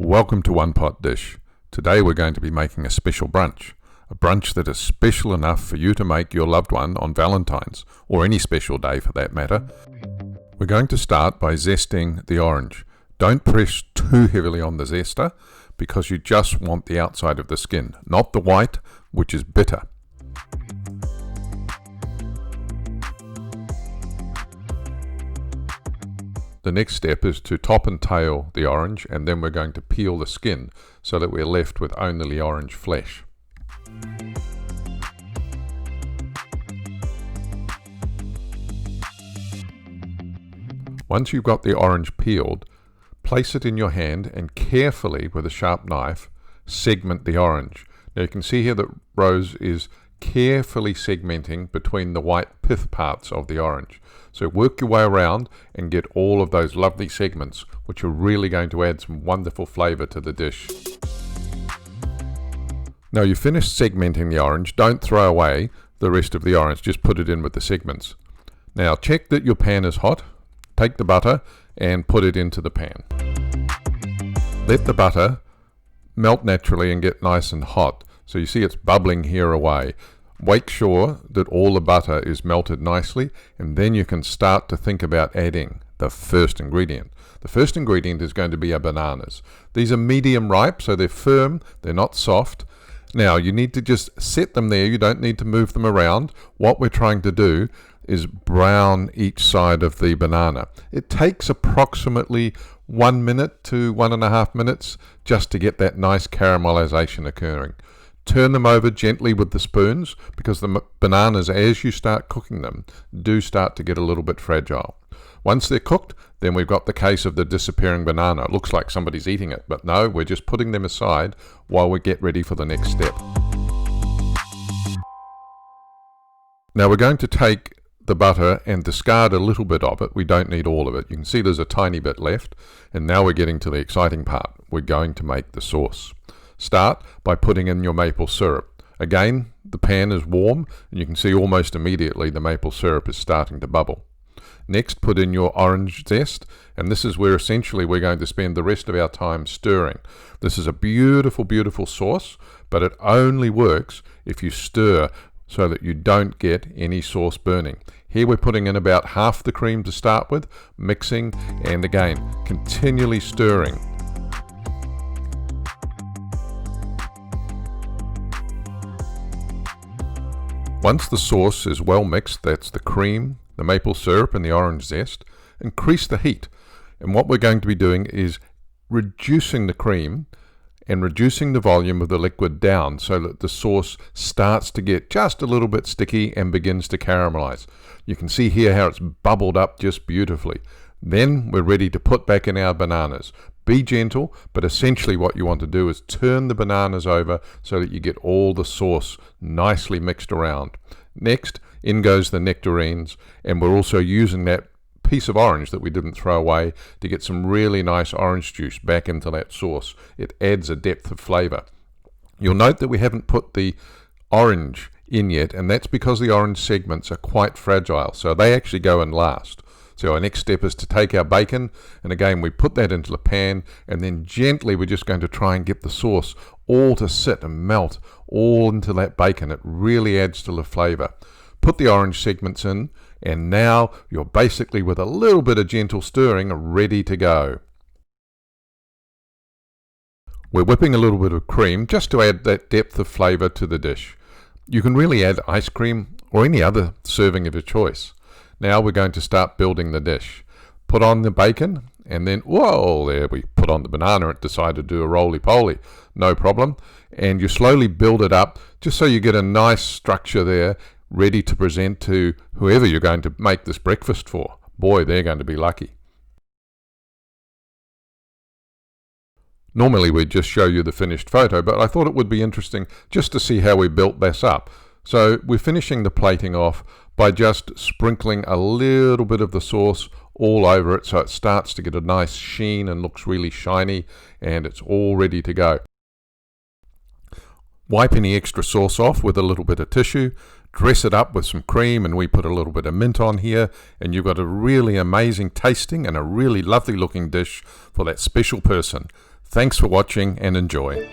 Welcome to One Pot Dish. Today we're going to be making a special brunch. A brunch that is special enough for you to make your loved one on Valentines, or any special day for that matter. We're going to start by zesting the orange. Don't press too heavily on the zester because you just want the outside of the skin, not the white, which is bitter. The next step is to top and tail the orange, and then we're going to peel the skin so that we're left with only orange flesh. Once you've got the orange peeled, place it in your hand and carefully with a sharp knife segment the orange. Now you can see here that Rose is carefully segmenting between the white pith parts of the orange. So work your way around and get all of those lovely segments, which are really going to add some wonderful flavour to the dish. Now you've finished segmenting the orange, don't throw away the rest of the orange, just put it in with the segments. Now check that your pan is hot, take the butter and put it into the pan. Let the butter melt naturally and get nice and hot. So you see it's bubbling here away. Make sure that all the butter is melted nicely, and then you can start to think about adding the first ingredient. The first ingredient is going to be our bananas. These are medium ripe, so they're firm, they're not soft. Now you need to just set them there, you don't need to move them around. What we're trying to do is brown each side of the banana. It takes approximately 1 minute to 1.5 minutes just to get that nice caramelization occurring. Turn them over gently with the spoons because the bananas, as you start cooking them, do start to get a little bit fragile. Once they're cooked, then we've got the case of the disappearing banana. It looks like somebody's eating it, but no, we're just putting them aside while we get ready for the next step. Now we're going to take the butter and discard a little bit of it. We don't need all of it. You can see there's a tiny bit left, and now we're getting to the exciting part. We're going to make the sauce. Start by putting in your maple syrup. Again, the pan is warm and you can see almost immediately the maple syrup is starting to bubble. Next, put in your orange zest, and this is where essentially we're going to spend the rest of our time stirring. This is a beautiful, beautiful sauce, but it only works if you stir so that you don't get any sauce burning. Here we're putting in about half the cream to start with, mixing, and again, continually stirring. Once the sauce is well mixed, that's the cream, the maple syrup and the orange zest, increase the heat. And what we're going to be doing is reducing the cream and reducing the volume of the liquid down so that the sauce starts to get just a little bit sticky and begins to caramelize. You can see here how it's bubbled up just beautifully. Then we're ready to put back in our bananas. Be gentle, but essentially what you want to do is turn the bananas over so that you get all the sauce nicely mixed around. Next, in goes the nectarines, and we're also using that piece of orange that we didn't throw away to get some really nice orange juice back into that sauce. It adds a depth of flavor. You'll note that we haven't put the orange in yet, and that's because the orange segments are quite fragile, so they actually go in last. So our next step is to take our bacon, and again we put that into the pan, and then gently we're just going to try and get the sauce all to sit and melt all into that bacon. It really adds to the flavor. Put the orange segments in, and now you're basically, with a little bit of gentle stirring, ready to go. We're whipping a little bit of cream just to add that depth of flavor to the dish. You can really add ice cream or any other serving of your choice. Now we're going to start building the dish. Put on the bacon, and then, whoa, there we put on the banana. It decided to do a roly-poly. No problem. And you slowly build it up just so you get a nice structure there, ready to present to whoever you're going to make this breakfast for. Boy, they're going to be lucky. Normally we'd just show you the finished photo, but I thought it would be interesting just to see how we built this up. So we're finishing the plating off by just sprinkling a little bit of the sauce all over it so it starts to get a nice sheen and looks really shiny, and it's all ready to go. Wipe any extra sauce off with a little bit of tissue, dress it up with some cream, and we put a little bit of mint on here, and you've got a really amazing tasting and a really lovely looking dish for that special person. Thanks for watching and enjoy.